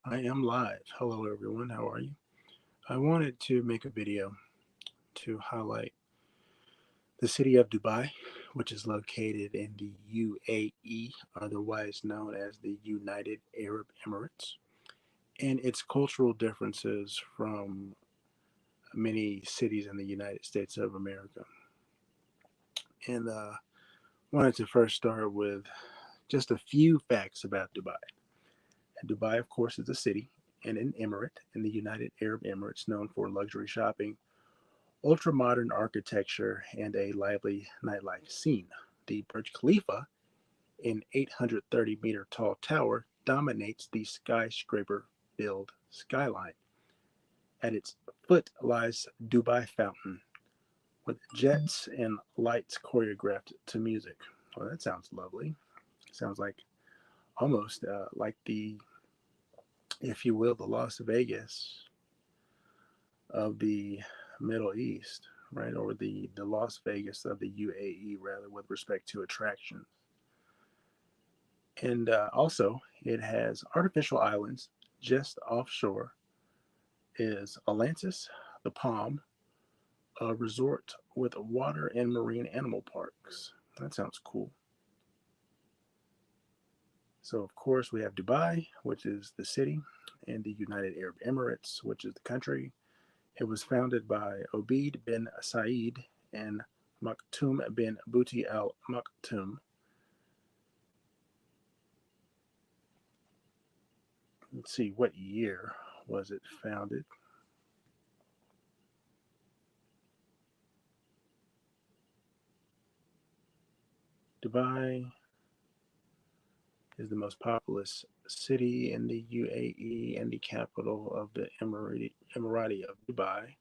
I am live. Hello, everyone. How are you? I wanted to make a video to highlight the city of Dubai, which is located in the UAE, otherwise known as the United Arab Emirates, and its cultural differences from many cities in the United States of America. And wanted to first start with just a few facts about Dubai. And Dubai, of course, is a city and an emirate in the United Arab Emirates known for luxury shopping, ultra modern architecture, and a lively nightlife scene. The Burj Khalifa, an 830-meter tall tower, dominates the skyscraper filled skyline. At its foot lies Dubai Fountain, with jets and lights choreographed to music. Well, that sounds lovely. Sounds like almost like if you will, the Las Vegas of the Middle East, right? Or the Las Vegas of the UAE, rather, with respect to attractions. And also, it has artificial islands just offshore is Atlantis, the Palm, a resort with water and marine animal parks. That sounds cool. So, of course, we have Dubai, which is the city, and the United Arab Emirates, which is the country. It was founded by Obeid bin Said and Maktoum bin Buti al Maktoum. Let's see, what year was it founded? Dubai is the most populous city in the UAE and the capital of the Emirati of Dubai,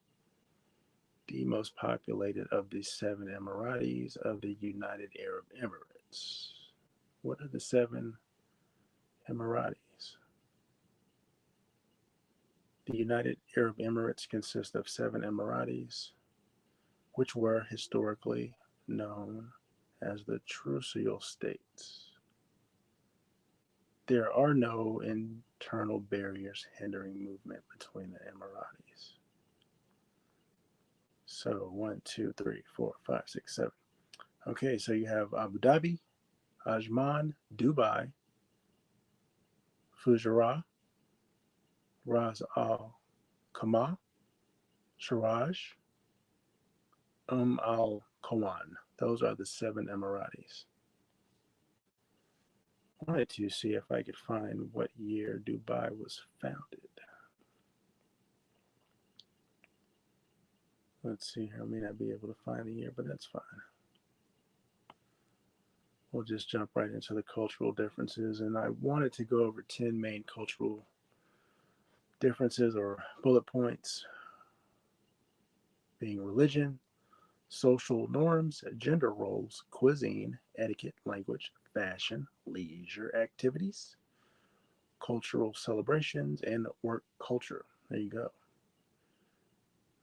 the most populated of the seven Emiratis of the United Arab Emirates. What are the seven Emiratis? The United Arab Emirates consist of seven Emiratis, which were historically known as the Trucial States. There are no internal barriers hindering movement between the Emiratis. So, one, two, three, four, five, six, seven. Okay, so you have Abu Dhabi, Ajman, Dubai, Fujairah, Ras Al Khaimah, Sharjah, Al Qawan. Those are the seven Emiratis. I wanted to see if I could find what year Dubai was founded. Let's see here. I may not be able to find the year, but that's fine. We'll just jump right into the cultural differences. And I wanted to go over 10 main cultural differences or bullet points, being religion, social norms, gender roles, cuisine, etiquette, language, fashion, leisure activities, cultural celebrations, and work culture. There you go.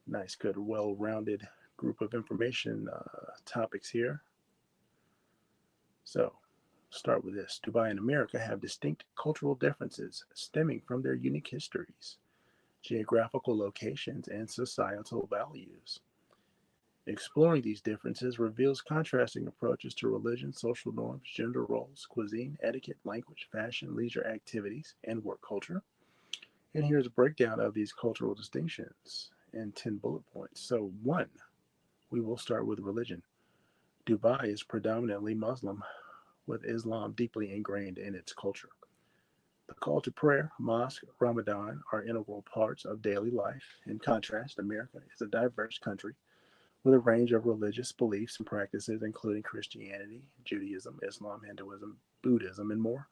Nice, good, well rounded group of information topics here. So, start with this. Dubai and America have distinct cultural differences stemming from their unique histories, geographical locations, and societal values. Exploring these differences reveals contrasting approaches to religion, social norms, gender roles, cuisine, etiquette, language, fashion, leisure activities, and work culture. And here's a breakdown of these cultural distinctions in 10 bullet points. So, one, we will start with religion. Dubai is predominantly Muslim, with Islam deeply ingrained in its culture. The call to prayer, mosque, Ramadan are integral parts of daily life. In contrast, America is a diverse country with a range of religious beliefs and practices, including Christianity, Judaism, Islam, Hinduism, Buddhism, and more.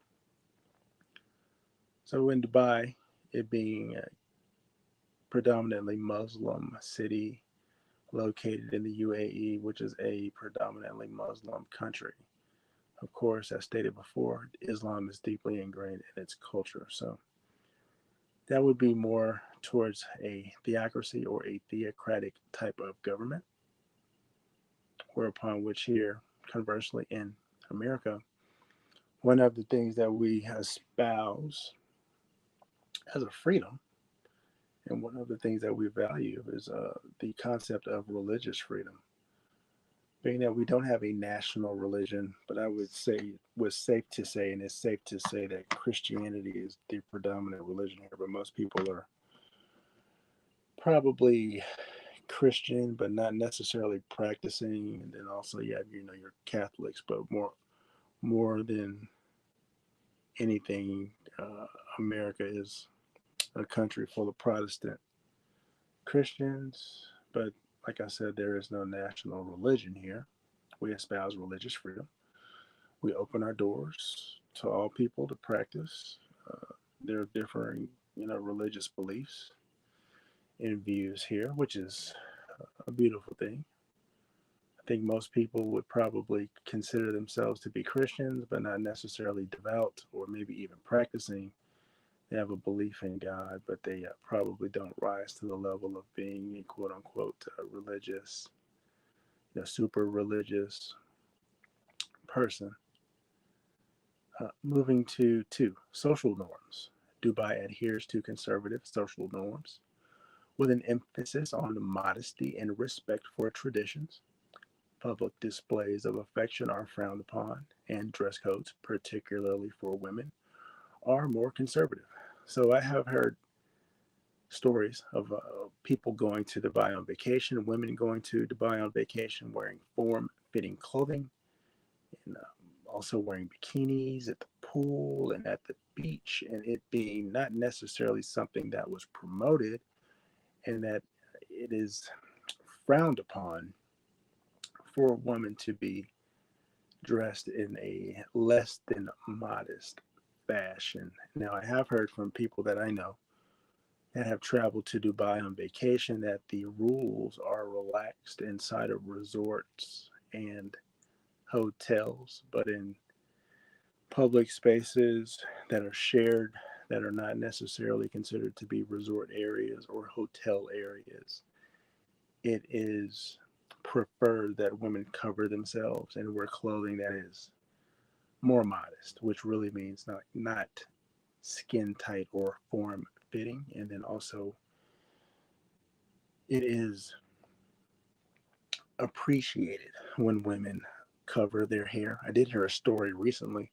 So, in Dubai, it being a predominantly Muslim city located in the UAE, which is a predominantly Muslim country. Of course, as stated before, Islam is deeply ingrained in its culture. So, that would be more towards a theocracy or a theocratic type of government, whereupon which here, conversely, in America, one of the things that we espouse as a freedom. And one of the things that we value is the concept of religious freedom. Being that we don't have a national religion, but I would say it was safe to say, and it's safe to say that Christianity is the predominant religion here. But most people are probably Christian, but not necessarily practicing. And then also, yeah, your Catholics, but more than anything, America is a country full of Protestant Christians. But like I said, there is no national religion here. We espouse religious freedom. We open our doors to all people to practice their differing, religious beliefs and views here, which is a beautiful thing. I think most people would probably consider themselves to be Christians, but not necessarily devout or maybe even practicing. They have a belief in God, but they probably don't rise to the level of being a quote unquote religious, super religious person. Moving to two, social norms. Dubai adheres to conservative social norms with an emphasis on modesty and respect for traditions. Public displays of affection are frowned upon, and dress codes, particularly for women, are more conservative. So I have heard stories of people going to Dubai on vacation, women going to Dubai on vacation wearing form fitting clothing, and also wearing bikinis at the pool and at the beach, and it being not necessarily something that was promoted, and that it is frowned upon for a woman to be dressed in a less than modest fashion. Now, I have heard from people that I know that have traveled to Dubai on vacation that the rules are relaxed inside of resorts and hotels, but in public spaces that are shared, that are not necessarily considered to be resort areas or hotel areas, it is preferred that women cover themselves and wear clothing that is more modest, which really means not skin tight or form fitting. And then also, it is appreciated when women cover their hair. I did hear a story recently.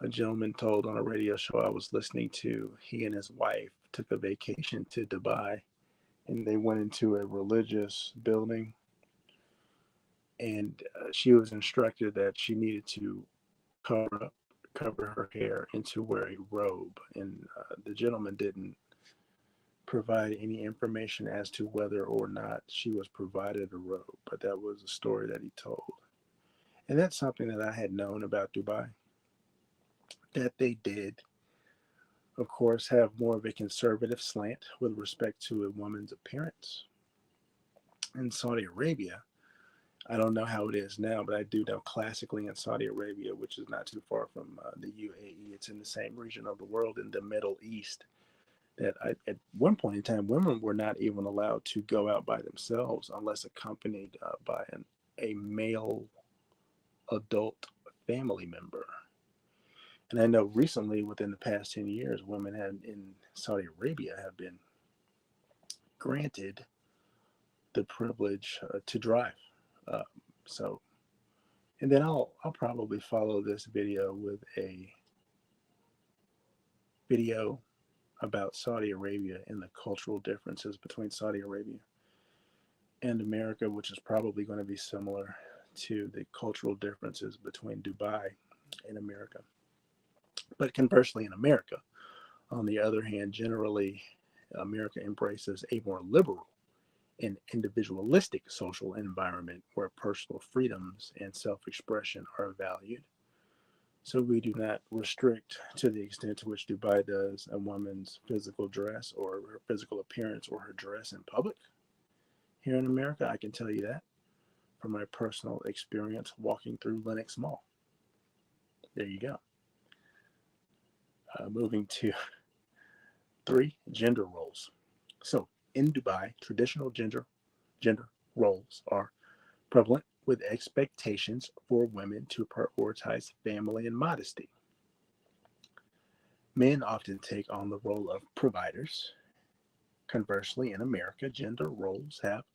A gentleman told on a radio show I was listening to, he and his wife took a vacation to Dubai, and they went into a religious building, and she was instructed that she needed to cover her hair and to wear a robe. And the gentleman didn't provide any information as to whether or not she was provided a robe, but that was a story that he told. And that's something that I had known about Dubai, that they did, of course, have more of a conservative slant with respect to a woman's appearance. In Saudi Arabia, I don't know how it is now, but I do know classically in Saudi Arabia, which is not too far from the UAE, it's in the same region of the world in the Middle East, that at one point in time, women were not even allowed to go out by themselves unless accompanied by a male adult family member. And I know recently, within the past 10 years, women in Saudi Arabia have been granted the privilege to drive. Uh, so, and then I'll probably follow this video with a video about Saudi Arabia and the cultural differences between Saudi Arabia and America, which is probably going to be similar to the cultural differences between Dubai and America. But conversely, in America, on the other hand, generally, America embraces a more liberal and individualistic social environment where personal freedoms and self expression are valued. So we do not restrict to the extent to which Dubai does a woman's physical dress or her physical appearance or her dress in public. Here in America, I can tell you that from my personal experience walking through Lenox Mall. There you go. Moving to three, gender roles. So in Dubai, traditional gender roles are prevalent with expectations for women to prioritize family and modesty. Men often take on the role of providers. Conversely, in America, gender roles have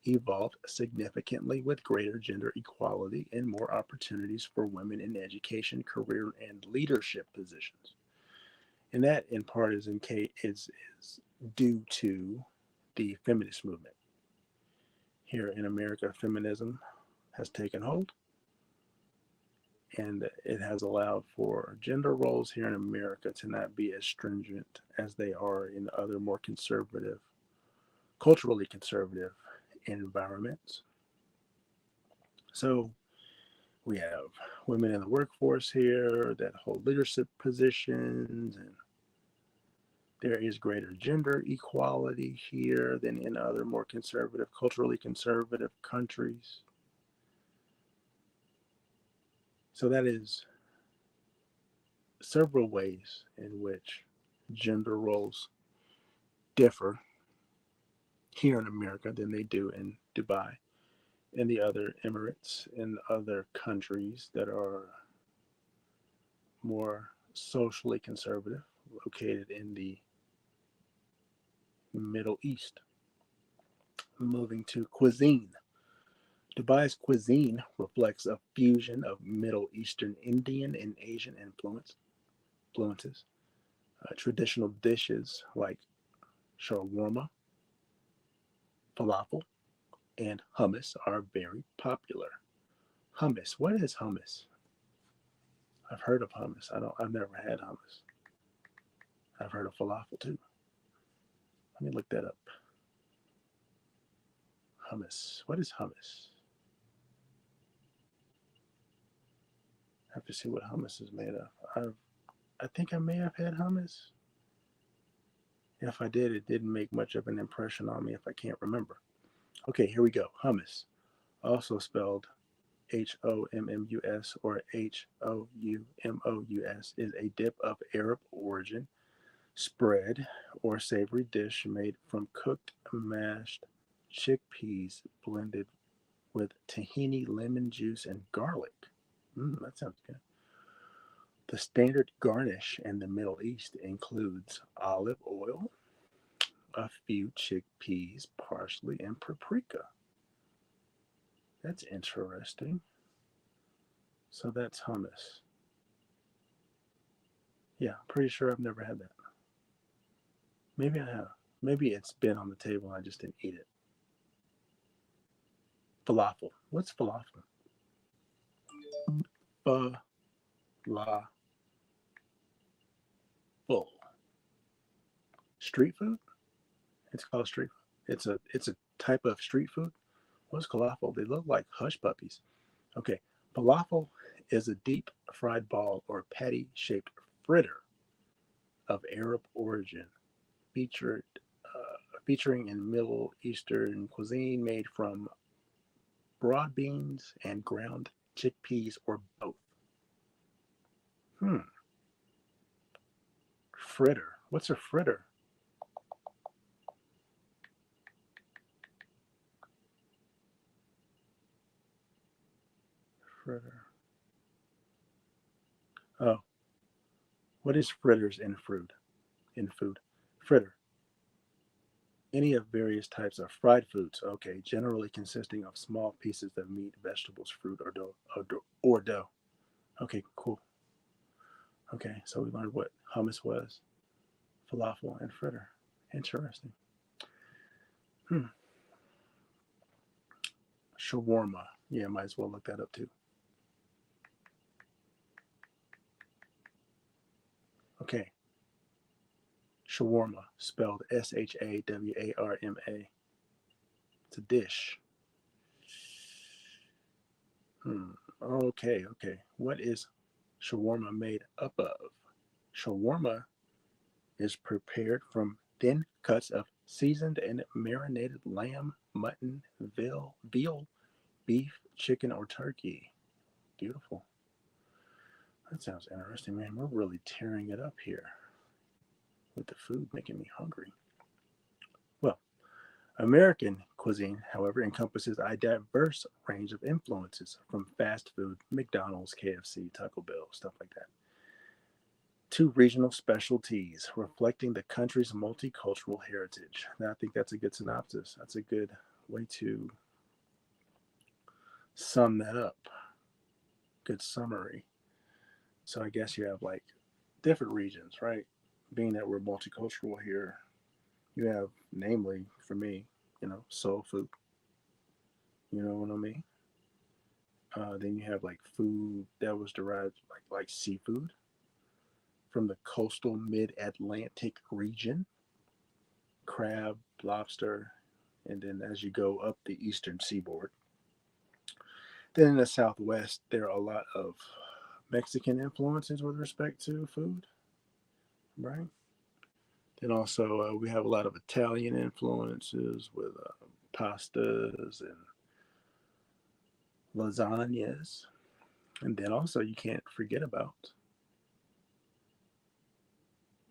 evolved significantly with greater gender equality and more opportunities for women in education, career, and leadership positions. And that, in part, is due to the feminist movement. Here in America, feminism has taken hold, and it has allowed for gender roles here in America to not be as stringent as they are in other more conservative, culturally conservative environments. So we have women in the workforce here that hold leadership positions, and there is greater gender equality here than in other more conservative, culturally conservative countries. So that is several ways in which gender roles differ here in America than they do in Dubai and the other Emirates and other countries that are more socially conservative, located in the Middle East. Moving to cuisine. Dubai's cuisine reflects a fusion of Middle Eastern, Indian, and Asian influences. Traditional dishes like shawarma, falafel, and hummus are very popular. Hummus. What is hummus? I've heard of hummus. I've never had hummus. I've heard of falafel too. Let me look that up. Hummus. What is hummus? I have to see what hummus is made of. I think I may have had hummus. If I did, it didn't make much of an impression on me if I can't remember. Okay, here we go. Hummus, also spelled Hommus or Houmous, is a dip of Arab origin, spread or savory dish made from cooked mashed chickpeas blended with tahini, lemon juice, and garlic. That sounds good. The standard garnish in the Middle East includes olive oil, a few chickpeas, parsley, and paprika. That's interesting. So that's hummus. Yeah, pretty sure I've never had that. Maybe I have. Maybe it's been on the table and I just didn't eat it. Falafel. What's falafel? Falafel. Street food? It's called street food. It's a type of street food. What's falafel? They look like hush puppies. Okay, falafel is a deep fried ball or patty shaped fritter of Arab origin, featured featuring in Middle Eastern cuisine, made from broad beans and ground chickpeas or both. Hmm. Fritter. What's a fritter? Fritter. Oh, what is fritters in food? In food, fritter. Any of various types of fried foods. Okay, generally consisting of small pieces of meat, vegetables, fruit, or dough. Okay, cool. Okay, so we learned what hummus was, falafel, and fritter. Interesting. Hmm. Shawarma. Yeah, might as well look that up too. Okay. Shawarma, spelled Shawarma. It's a dish. Okay. What is shawarma made up of? Shawarma is prepared from thin cuts of seasoned and marinated lamb, mutton, veal, beef, chicken, or turkey. Beautiful. That sounds interesting, man. We're really tearing it up here with the food, making me hungry. Well, American cuisine, however, encompasses a diverse range of influences from fast food, McDonald's, KFC, Taco Bell, stuff like that, Two regional specialties reflecting the country's multicultural heritage. Now, I think that's a good synopsis. That's a good way to sum that up. Good summary. So I guess you have like different regions, right? Being that we're multicultural here, you have, namely, for me, soul food. You know what I mean? Then you have like food that was derived like seafood from the coastal mid-Atlantic region, crab, lobster, and then as you go up the eastern seaboard. Then in the Southwest, there are a lot of Mexican influences with respect to food, right? Then also we have a lot of Italian influences with pastas and lasagnas. And then also you can't forget about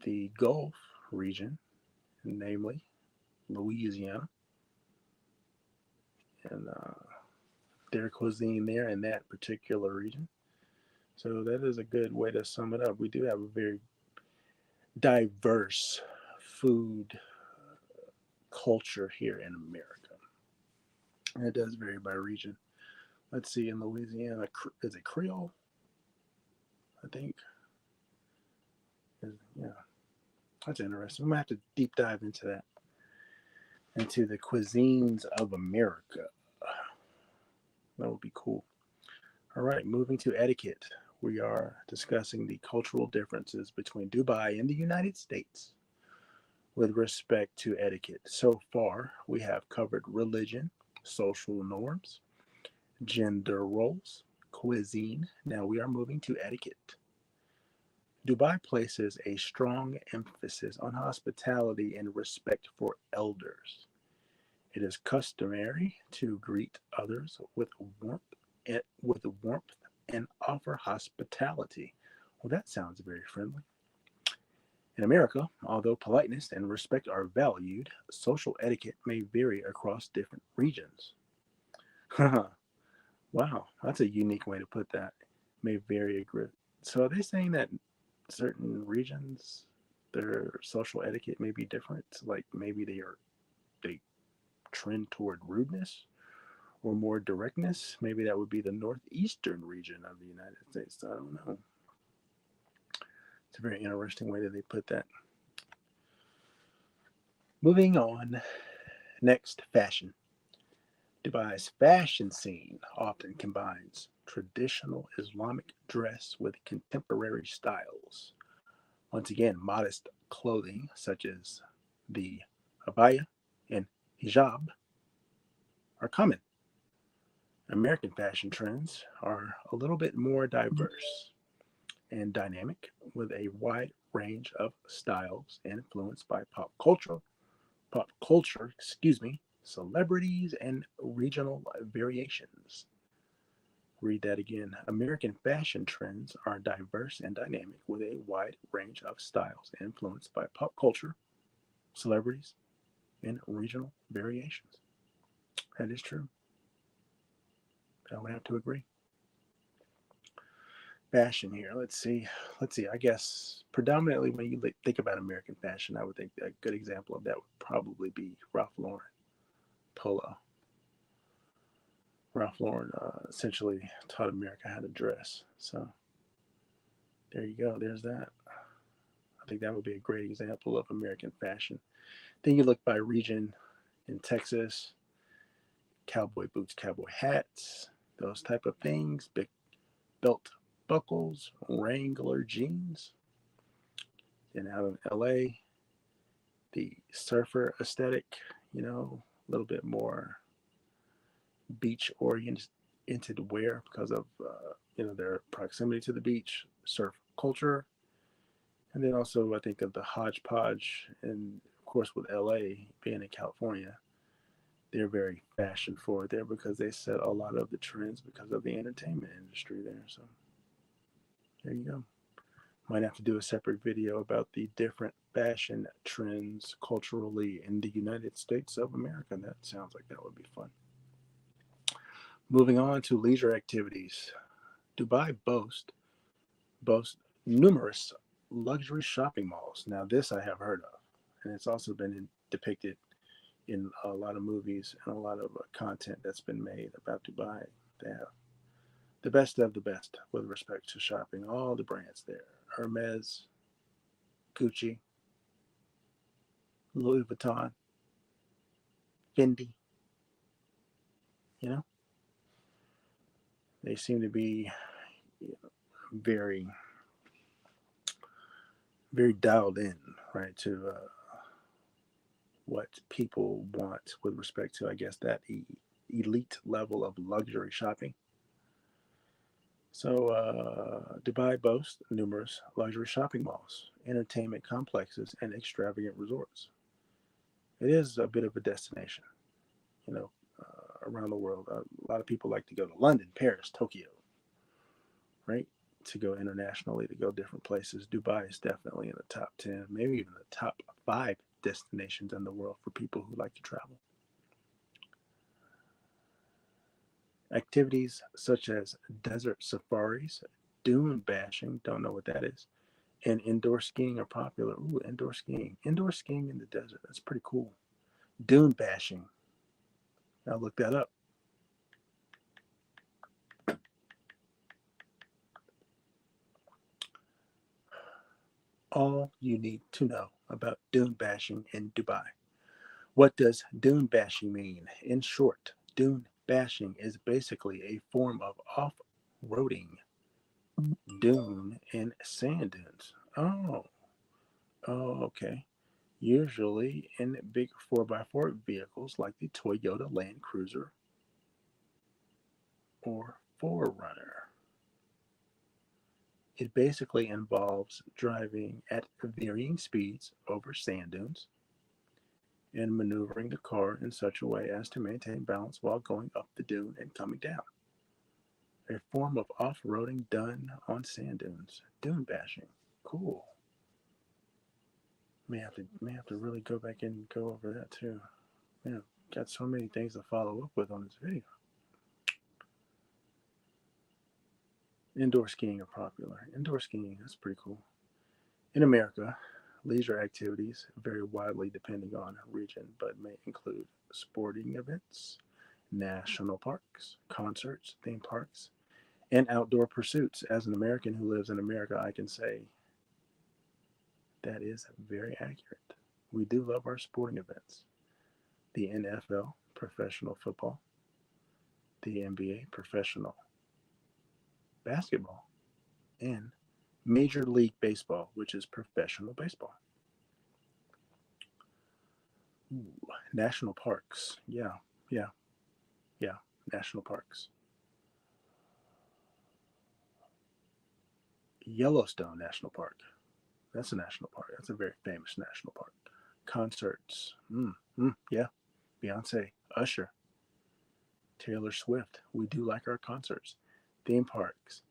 the Gulf region, namely Louisiana, and their cuisine there in that particular region. So that is a good way to sum it up. We do have a very diverse food culture here in America. And it does vary by region. Let's see, in Louisiana, is it Creole? I think. Yeah, that's interesting. I'm going to have to deep dive into that, into the cuisines of America. That would be cool. All right, moving to etiquette. We are discussing the cultural differences between Dubai and the United States with respect to etiquette. So far, we have covered religion, social norms, gender roles, cuisine. Now we are moving to etiquette. Dubai places a strong emphasis on hospitality and respect for elders. It is customary to greet others with warmth and offer hospitality. Well, that sounds very friendly. In America, although politeness and respect are valued, social etiquette may vary across different regions. Wow, that's a unique way to put that. May vary. So are they saying that certain regions, their social etiquette may be different? Like maybe they trend toward rudeness or more directness. Maybe that would be the northeastern region of the United States. I don't know. It's a very interesting way that they put that. Moving on. Next, fashion. Dubai's fashion scene often combines traditional Islamic dress with contemporary styles. Once again, modest clothing such as the abaya and hijab are common. American fashion trends are a little bit more diverse and dynamic, with a wide range of styles influenced by pop culture, celebrities and regional variations. Read that again. American fashion trends are diverse and dynamic, with a wide range of styles influenced by pop culture, celebrities, and regional variations. That is true. I would have to agree. Fashion here. Let's see. I guess predominantly when you think about American fashion, I would think a good example of that would probably be Ralph Lauren polo. Ralph Lauren essentially taught America how to dress. So there you go. There's that. I think that would be a great example of American fashion. Then you look by region in Texas, cowboy boots, cowboy hats, those type of things, big belt buckles, Wrangler jeans. And out in LA, the surfer aesthetic, a little bit more beach oriented wear because of their proximity to the beach, surf culture, and then also I think of the hodgepodge, and of course with LA being in California, they're very fashion forward there because they set a lot of the trends because of the entertainment industry there. So there you go. Might have to do a separate video about the different fashion trends culturally in the United States of America. That sounds like that would be fun. Moving on to leisure activities. Dubai boasts numerous luxury shopping malls. Now, this I have heard of, and it's also been depicted in a lot of movies and a lot of content that's been made about Dubai. They have the best of the best with respect to shopping. All the brands there: Hermes, Gucci, Louis Vuitton, Fendi. You know, they seem to be very, very dialed in, right, to what people want with respect to, I guess, that elite level of luxury shopping. So, Dubai boasts numerous luxury shopping malls, entertainment complexes, and extravagant resorts. It is a bit of a destination, you know, around the world. A lot of people like to go to London, Paris, Tokyo, right? To go internationally, to go different places. Dubai is definitely in the top 10, maybe even the top 5 destinations in the world for people who like to travel. Activities such as desert safaris, dune bashing, don't know what that is, and indoor skiing are popular. Ooh, indoor skiing. Indoor skiing in the desert. That's pretty cool. Dune bashing. I'll look that up. All you need to know about dune bashing in Dubai. What does dune bashing mean? In short, dune bashing is basically a form of off roading dune and sand dunes. Oh, okay. Usually in big 4x4 vehicles like the Toyota Land Cruiser or 4Runner. It basically involves driving at varying speeds over sand dunes and maneuvering the car in such a way as to maintain balance while going up the dune and coming down. A form of off roading done on sand dunes. Dune bashing. Cool. May have to really go back and go over that too. Man, got so many things to follow up with on this video. Indoor skiing are popular. Indoor skiing, that's pretty cool. In America, leisure activities vary widely depending on region, but may include sporting events, national parks, concerts, theme parks, and outdoor pursuits. As an American who lives in America, I can say that is very accurate. We do love our sporting events. The NFL, professional football, the NBA, professional basketball, and Major League Baseball, which is professional baseball. Ooh, national parks. Yeah, yeah. National parks. Yellowstone National Park. That's a national park. That's a very famous national park. Concerts. Yeah. Beyonce, Usher, Taylor Swift. We do like our concerts. Theme parks,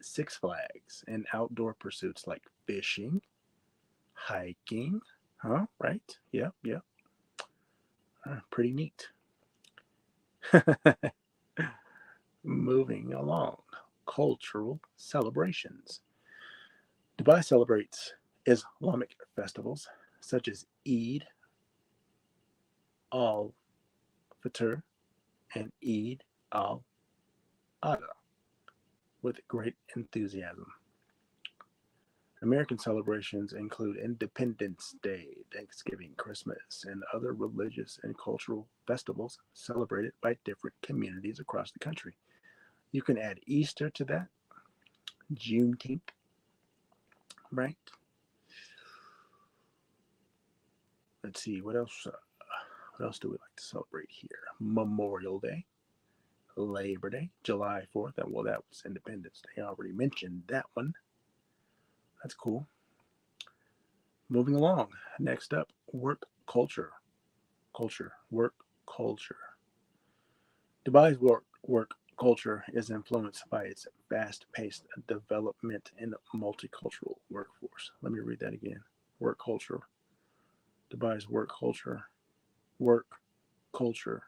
Six Flags, and outdoor pursuits like fishing, hiking. Huh? Right? Yep. Pretty neat. Moving along. Cultural celebrations. Dubai celebrates Islamic festivals such as Eid al Fitr and Eid al Adha with great enthusiasm. American celebrations include Independence Day, Thanksgiving, Christmas, and other religious and cultural festivals celebrated by different communities across the country. You can add Easter to that, Juneteenth, right? Let's see, what else? What else do we like to celebrate here? Memorial Day, Labor Day, July 4th. Well, that was Independence Day. I already mentioned that one. That's cool. Moving along. Next up, work culture. Work culture. Dubai's work culture is influenced by its fast-paced development in a multicultural workforce. Let me read that again. Work culture. Dubai's work culture. Work culture.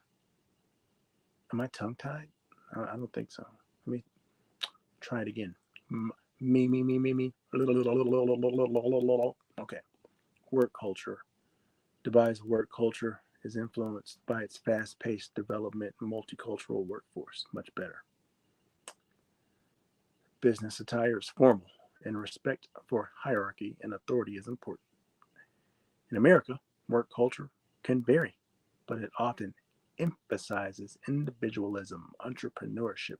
Am I tongue-tied? I don't think so. Let me try it again. Me. Okay. Work culture. Dubai's work culture is influenced by its fast-paced development and multicultural workforce. Much better. Business attire is formal, and respect for hierarchy and authority is important. In America, work culture can vary, but it often emphasizes individualism, entrepreneurship,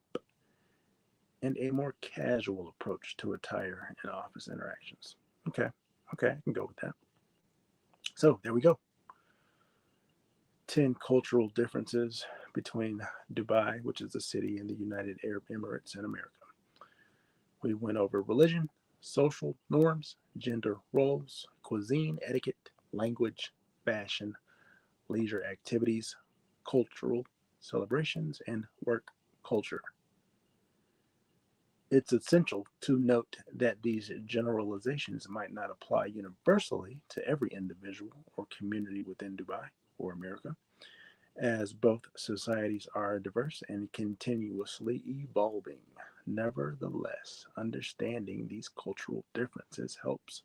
and a more casual approach to attire and office interactions. Okay, I can go with that. So there we go. 10 cultural differences between Dubai, which is a city in the United Arab Emirates and America. We went over religion, social norms, gender roles, cuisine, etiquette, language, fashion, leisure activities, cultural celebrations, and work culture. It's essential to note that these generalizations might not apply universally to every individual or community within Dubai or America, as both societies are diverse and continuously evolving. Nevertheless, understanding these cultural differences helps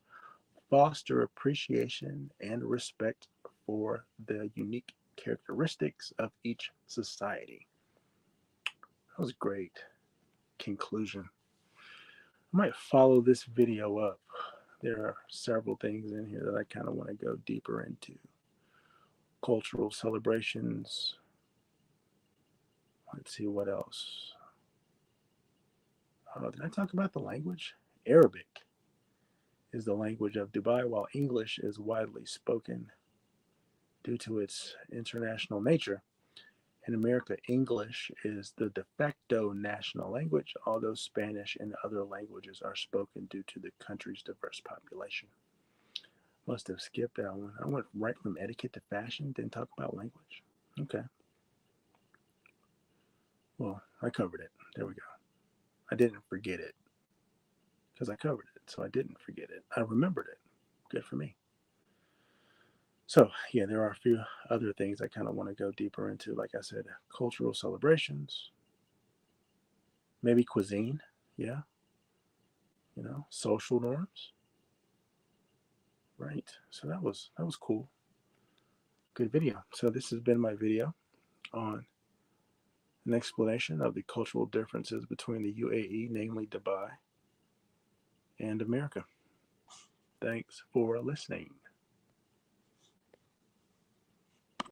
foster appreciation and respect for the unique characteristics of each society. That was a great conclusion. I might follow this video up. There are several things in here that I kind of want to go deeper into. Cultural celebrations. Let's see what else. Did I talk about the language? Arabic is the language of Dubai, while English is widely spoken due to its international nature. In America, English is the de facto national language, although Spanish and other languages are spoken due to the country's diverse population. Must have skipped that one. I went right from etiquette to fashion, didn't talk about language. Okay. Well, I covered it. There we go. I didn't forget it because I covered it, so I didn't forget it. I remembered it. Good for me. So, yeah, there are a few other things I kind of want to go deeper into. Like I said, cultural celebrations, maybe cuisine, yeah, social norms, right? So that was cool. Good video. So this has been my video on an explanation of the cultural differences between the UAE, namely Dubai, and America. Thanks for listening.